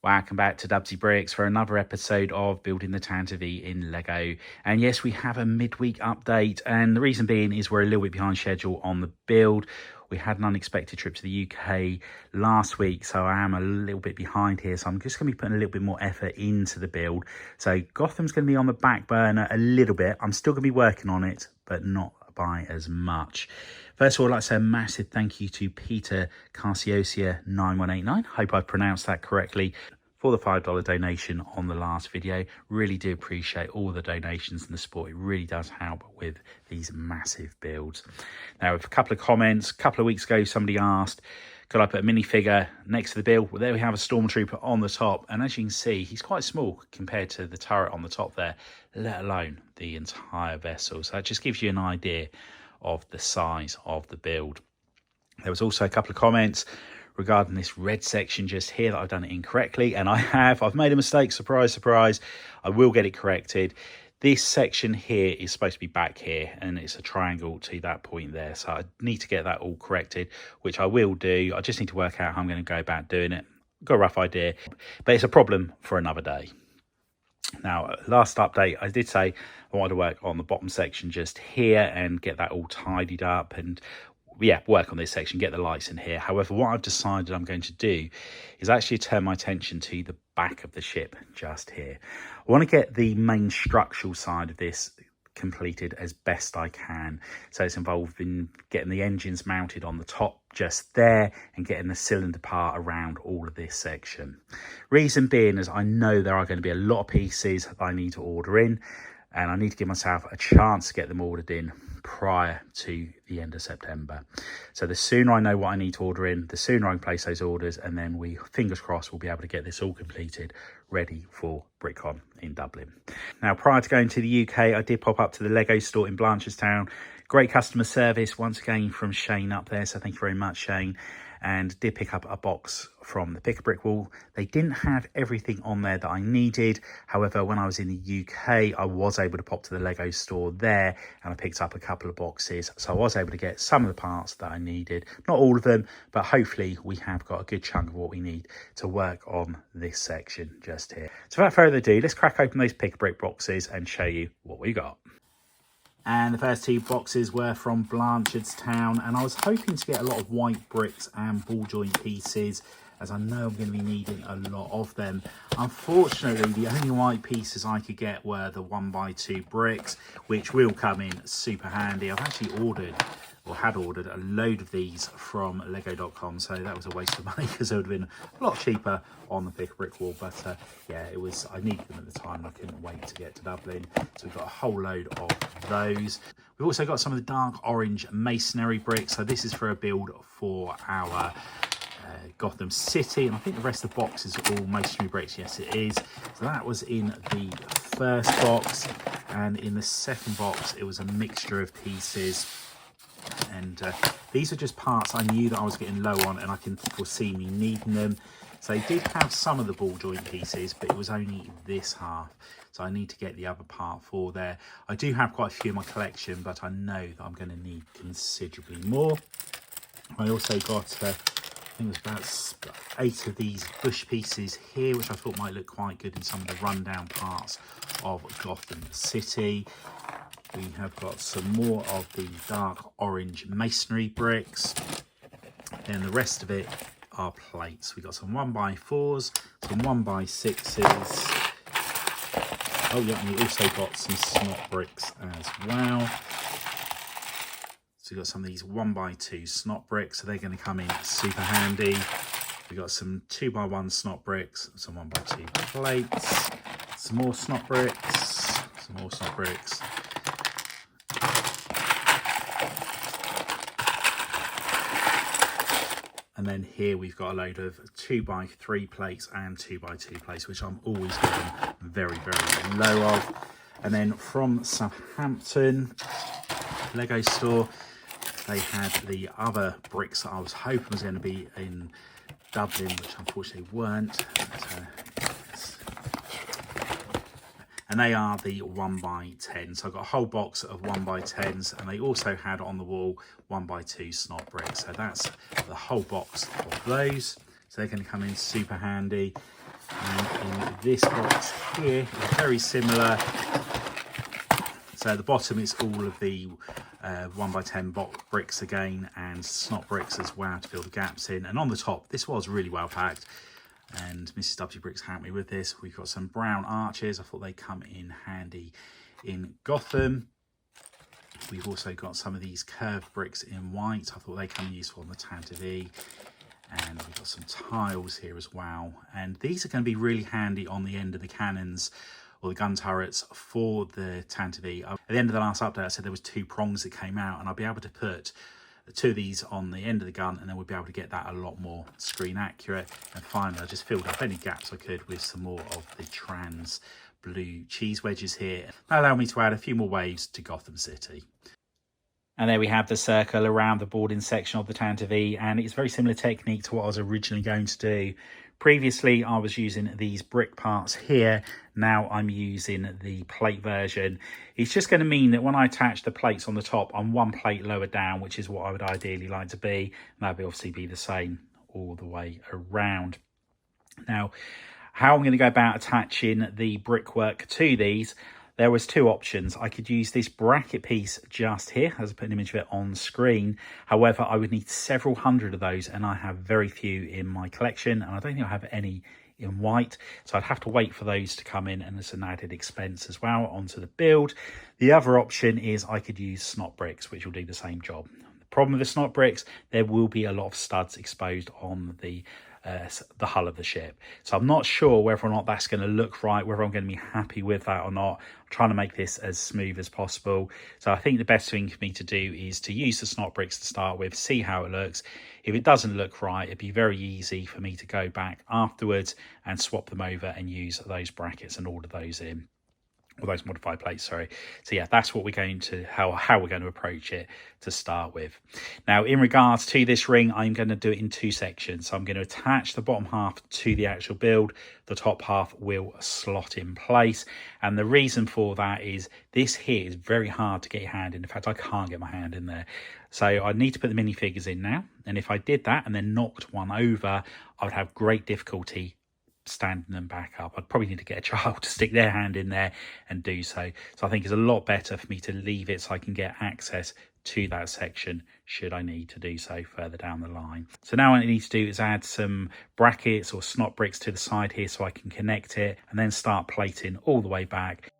Welcome back to DUBBZI Bricks for another episode of Building the Tantive IV in Lego. And yes, we have a midweek update, and the reason being is we're a little bit behind schedule on the build. We had an unexpected trip to the UK last week, so I am a little bit behind here. So I'm just going to be putting a little bit more effort into the build. So Gotham's going to be on the back burner a little bit. I'm still going to be working on it, but not by as much. First of all, I'd like to say a massive thank you to Peter Carciosia 9189. Hope I pronounced that correctly, for the $5 donation on the last video. Really do appreciate all the donations and the support. It really does help with these massive builds. Now, with a couple of comments, a couple of weeks ago, somebody asked, could I put a minifigure next to the build? Well, there we have a stormtrooper on the top. And as you can see, he's quite small compared to the turret on the top there, let alone the entire vessel. So that just gives you an idea of the size of the build. There was also a couple of comments regarding this red section just here that I've done it incorrectly, and I've made a mistake. Surprise, surprise. I will get it corrected. This section here is supposed to be back here, and it's a triangle to that point there, so I need to get that all corrected, which I will do. I just need to work out how I'm going to go about doing it. Got a rough idea, but it's a problem for another day. Now, last update, I did say I wanted to work on the bottom section just here and get that all tidied up and work on this section, get the lights in here. However, what I've decided I'm going to do is actually turn my attention to the back of the ship just here. I want to get the main structural side of this completed as best I can. So it's involved in getting the engines mounted on the top just there and getting the cylinder part around all of this section. Reason being is I know there are going to be a lot of pieces that I need to order in, and I need to give myself a chance to get them ordered in prior to the end of September. So the sooner I know what I need to order in, the sooner I can place those orders, and then we, fingers crossed, we'll be able to get this all completed, ready for Brickcon in Dublin. Now, prior to going to the UK, I did pop up to the Lego store in Blanchardstown. Great customer service once again from Shane up there, so thank you very much, Shane. And did pick up a box from the Pick a Brick wall. They didn't have everything on there that I needed. However, when I was in the UK, I was able to pop to the Lego store there and I picked up a couple of boxes. So I was able to get some of the parts that I needed. Not all of them, but hopefully we have got a good chunk of what we need to work on this section just here. So without further ado, let's crack open those Pick a Brick boxes and show you what we got. And the first two boxes were from Blanchardstown, and I was hoping to get a lot of white bricks and ball joint pieces, as I know I'm going to be needing a lot of them. Unfortunately, the only white pieces I could get were the 1x2 bricks, which will come in super handy. I've actually ordered, or had ordered, a load of these from lego.com, so that was a waste of money because it would have been a lot cheaper on the Pick a Brick wall. But yeah, I needed them at the time. I couldn't wait to get to Dublin, so we've got a whole load of those. We've also got some of the dark orange masonry bricks, so this is for a build for our Gotham City, and I think the rest of the box is all masonry bricks. Yes, it is. So that was in the first box, and in the second box it was a mixture of pieces, and these are just parts I knew that I was getting low on, and I can foresee me needing them. So they did have some of the ball joint pieces, but it was only this half, so I need to get the other part for there. I do have quite a few in my collection, but I know that I'm going to need considerably more. I also got I think it was about 8 of these bush pieces here, which I thought might look quite good in some of the rundown parts of Gotham City. We have got some more of the dark orange masonry bricks. Then the rest of it are plates. We got some 1x4s, some 1x6s. Oh yeah, and we also got some snot bricks as well. So we've got some of these 1x2 snot bricks, so they're going to come in super handy. We've got some 2x1 snot bricks, some 1x2 plates, some more snot bricks, some more snot bricks. And then here we've got a load of 2x3 plates and 2x2 plates, which I'm always getting very, very low of. And then from Southampton Lego store, they had the other bricks that I was hoping was going to be in Dublin, which unfortunately weren't. And they are the 1x10. So I've got a whole box of 1x10s, and they also had on the wall 1x2 snot bricks. So that's the whole box of those. So they're going to come in super handy. And in this box here, it's very similar. So at the bottom, it's all of the 1x10 bricks again, and snot bricks as well to fill the gaps in. And on the top, this was really well packed. And Mrs. DUBBZI Bricks helped me with this. We've got some brown arches. I thought they'd come in handy in Gotham. We've also got some of these curved bricks in white. I thought they come in useful on the Tantive IV. And we've got some tiles here as well. And these are going to be really handy on the end of the cannons or the gun turrets for the Tantive IV. At the end of the last update, I said there was 2 prongs that came out, and I'll be able to put 2 of these on the end of the gun, and then we'll be able to get that a lot more screen accurate. And finally, I just filled up any gaps I could with some more of the trans blue cheese wedges here. That allowed me to add a few more waves to Gotham City. And there we have the circle around the boarding section of the Tantive IV, and it's a very similar technique to what I was originally going to do. Previously, I was using these brick parts here. Now I'm using the plate version. It's just going to mean that when I attach the plates on the top, I'm 1 plate lower down, which is what I would ideally like to be. And that would obviously be the same all the way around. Now, how I'm going to go about attaching the brickwork to these, there was 2 options. I could use this bracket piece just here, as I put an image of it on screen. However, I would need several hundred of those, and I have very few in my collection, and I don't think I have any in white. So I'd have to wait for those to come in, and it's an added expense as well onto the build. The other option is I could use snot bricks, which will do the same job. The problem with the snot bricks, there will be a lot of studs exposed on the hull of the ship. So I'm not sure whether or not that's going to look right, whether I'm going to be happy with that or not. I'm trying to make this as smooth as possible. So I think the best thing for me to do is to use the snot bricks to start with, see how it looks. If it doesn't look right, it'd be very easy for me to go back afterwards and swap them over and use those brackets and order those in. Or those modified plates, sorry. So yeah, that's what we're going to, how we're going to approach it to start with. Now, in regards to this ring, I'm going to do it in 2 sections. So I'm going to attach the bottom half to the actual build. The top half will slot in place. And the reason for that is this here is very hard to get your hand in. In fact, I can't get my hand in there. So I need to put the minifigures in now. And if I did that and then knocked one over, I would have great difficulty standing them back up. I'd probably need to get a child to stick their hand in there and do so. So I think it's a lot better for me to leave it so I can get access to that section should I need to do so further down the line. So now what I need to do is add some brackets or snot bricks to the side here so I can connect it and then start plating all the way back.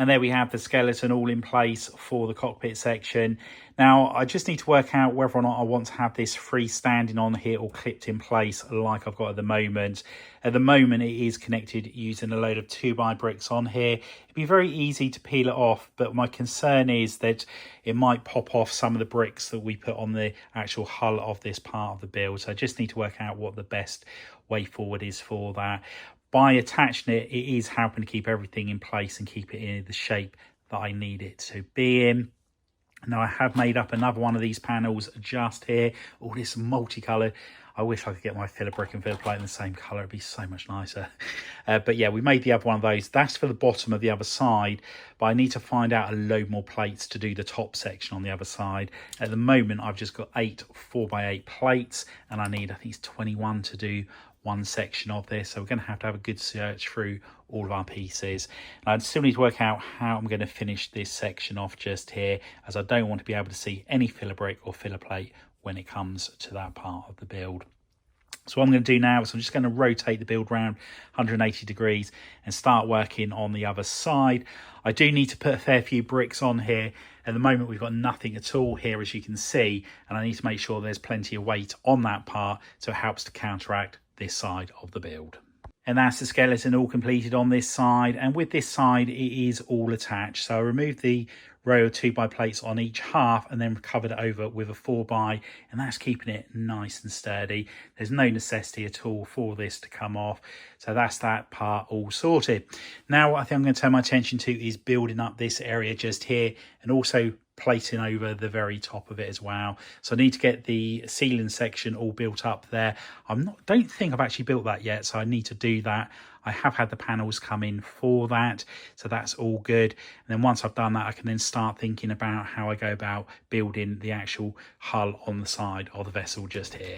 And there we have the skeleton all in place for the cockpit section. Now, I just need to work out whether or not I want to have this freestanding on here or clipped in place like I've got at the moment. At the moment, it is connected using a load of 2x bricks on here. It'd be very easy to peel it off, but my concern is that it might pop off some of the bricks that we put on the actual hull of this part of the build. So I just need to work out what the best way forward is for that. By attaching it, it is helping to keep everything in place and keep it in the shape that I need it to be in. Now I have made up another one of these panels just here. All this multicolored. I wish I could get my filler brick and filler plate in the same colour. It'd be so much nicer. But yeah, we made the other one of those. That's for the bottom of the other side. But I need to find out a load more plates to do the top section on the other side. At the moment, I've just got 8 4x8 plates. And I need, I think it's 21 to do one section of this. So we're going to have a good search through all of our pieces. And I still need to work out how I'm going to finish this section off just here, as I don't want to be able to see any filler brick or filler plate when it comes to that part of the build. So what I'm going to do now is I'm just going to rotate the build around 180 degrees and start working on the other side. I do need to put a fair few bricks on here. At the moment, we've got nothing at all here, as you can see, and I need to make sure there's plenty of weight on that part so it helps to counteract this side of the build. And that's the skeleton all completed on this side, and with this side it is all attached. So I removed the row of 2x plates on each half and then covered it over with a 4x, and that's keeping it nice and sturdy. There's no necessity at all for this to come off. So that's that part all sorted. Now what I think I'm going to turn my attention to is building up this area just here, and also plating over the very top of it as well. So I need to get the ceiling section all built up there. Don't think I've actually built that yet, so I need to do that. I have had the panels come in for that, so that's all good. And then once I've done that, I can then start thinking about how I go about building the actual hull on the side of the vessel just here.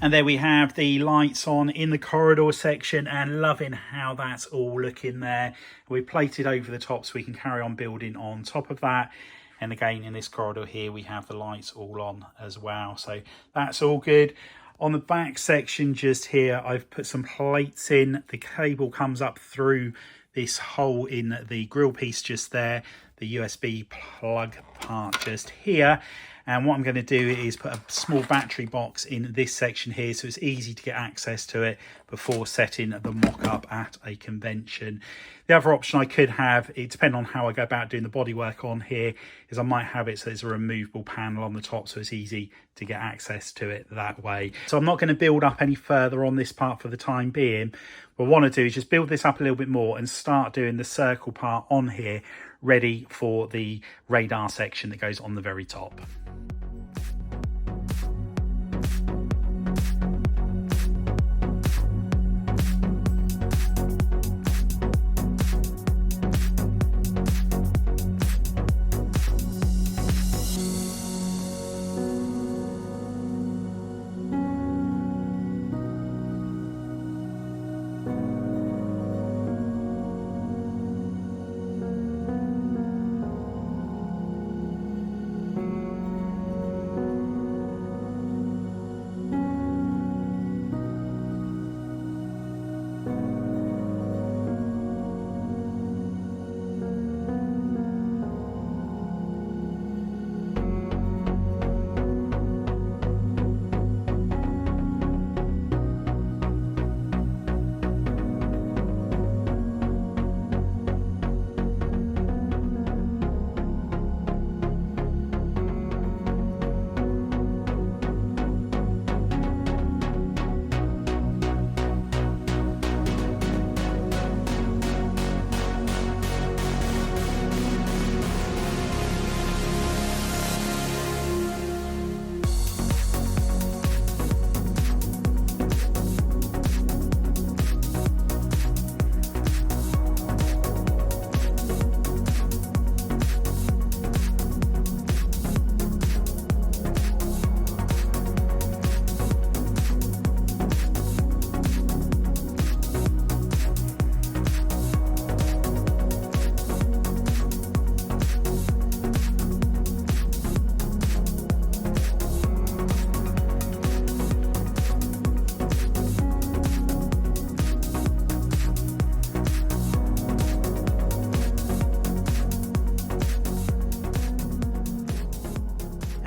And there we have the lights on in the corridor section, and loving how that's all looking there. We plated over the top so we can carry on building on top of that. And again, in this corridor here, we have the lights all on as well. So that's all good. On the back section just here, I've put some plates in. The cable comes up through this hole in the grill piece just there, the USB plug part just here. And what I'm going to do is put a small battery box in this section here, so it's easy to get access to it before setting the mock-up at a convention. The other option I could have, it depends on how I go about doing the bodywork on here, is I might have it so there's a removable panel on the top, so it's easy to get access to it that way. So I'm not going to build up any further on this part for the time being. What I want to do is just build this up a little bit more and start doing the circle part on here, ready for the radar section that goes on the very top.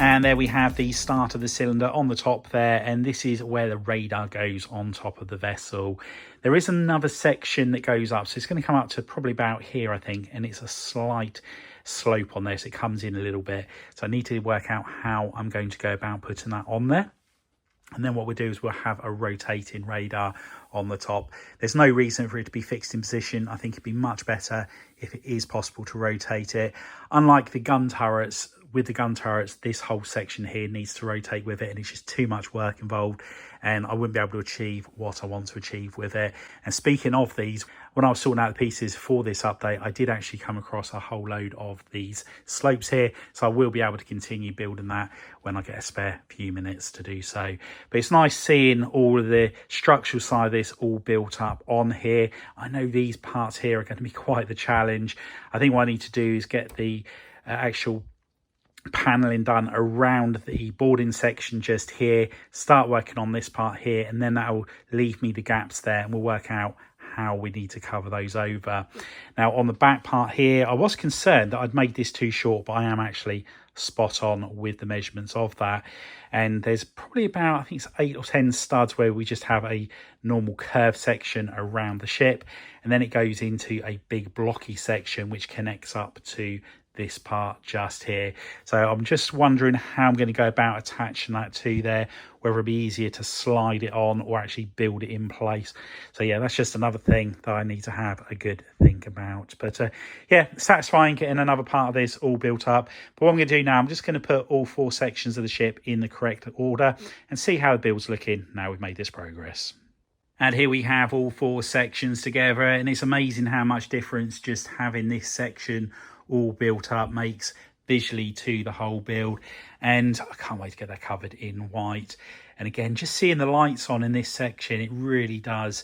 And there we have the start of the cylinder on the top there, and this is where the radar goes on top of the vessel. There is another section that goes up, so it's going to come up to probably about here, I think, and it's a slight slope on this. It comes in a little bit, so I need to work out how I'm going to go about putting that on there. And then what we'll do is we'll have a rotating radar on the top. There's no reason for it to be fixed in position. I think it'd be much better if it is possible to rotate it. Unlike the gun turrets, with the gun turrets, this whole section here needs to rotate with it, and it's just too much work involved, and I wouldn't be able to achieve what I want to achieve with it. And speaking of these, when I was sorting out the pieces for this update, I did actually come across a whole load of these slopes here, so I will be able to continue building that when I get a spare few minutes to do so. But it's nice seeing all of the structural side of this all built up on here. I know these parts here are going to be quite the challenge. I think what I need to do is get the actual paneling done around the boarding section just here, start working on this part here, and then that will leave me the gaps there, and we'll work out how we need to cover those over. Now on the back part here, I was concerned that I'd made this too short, but I am actually spot on with the measurements of that. And there's probably about, I think it's 8 or 10 studs where we just have a normal curved section around the ship, and then it goes into a big blocky section which connects up to this part just here. So I'm just wondering how I'm going to go about attaching that to there, whether it'd be easier to slide it on or actually build it in place. So yeah, that's just another thing that I need to have a good think about. But yeah, satisfying getting another part of this all built up. But what I'm going to do now, I'm just going to put all 4 sections of the ship in the correct order and see how the build's looking now we've made this progress. And here we have all 4 sections together, and it's amazing how much difference just having this section all built up makes visually to the whole build. And I can't wait to get that covered in white. And again, just seeing the lights on in this section, it really does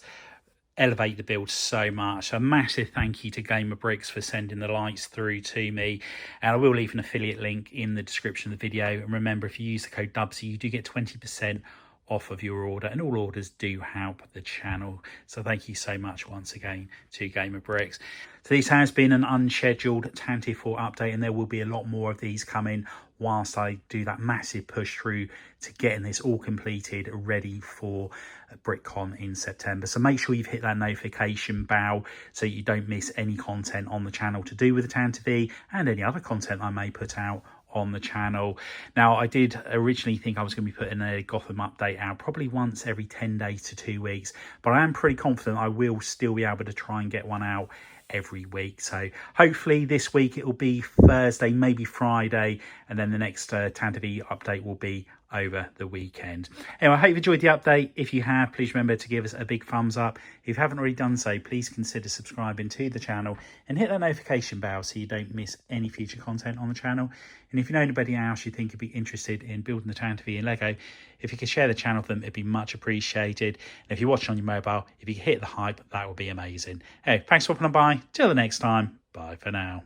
elevate the build so much. A massive thank you to Gamer Bricks for sending the lights through to me, and I will leave an affiliate link in the description of the video. And remember, if you use the code DUBBZI, you do get 20% off of your order, and all orders do help the channel. So thank you so much once again to Gamer Bricks. So this has been an unscheduled Tantive IV update, and there will be a lot more of these coming whilst I do that massive push through to getting this all completed, ready for Brickcon in September. So make sure you've hit that notification bell so you don't miss any content on the channel to do with the Tantive V and any other content I may put out on the channel. Now, I did originally think I was going to be putting a Gotham update out probably once every 10 days to 2 weeks, but I am pretty confident I will still be able to try and get one out every week. So hopefully this week it will be Thursday, maybe Friday, and then the next Tantive V update will be over the weekend. Anyway, I hope you enjoyed the update. If you have, please remember to give us a big thumbs up. If you haven't already done so, please consider subscribing to the channel and hit that notification bell so you don't miss any future content on the channel. And if you know anybody else you think would be interested in building the Tantive V in Lego, if you could share the channel with them, it'd be much appreciated. And if you're watching on your mobile, if you could hit the hype, that would be amazing. Hey, thanks for popping by. Till the next time, bye for now.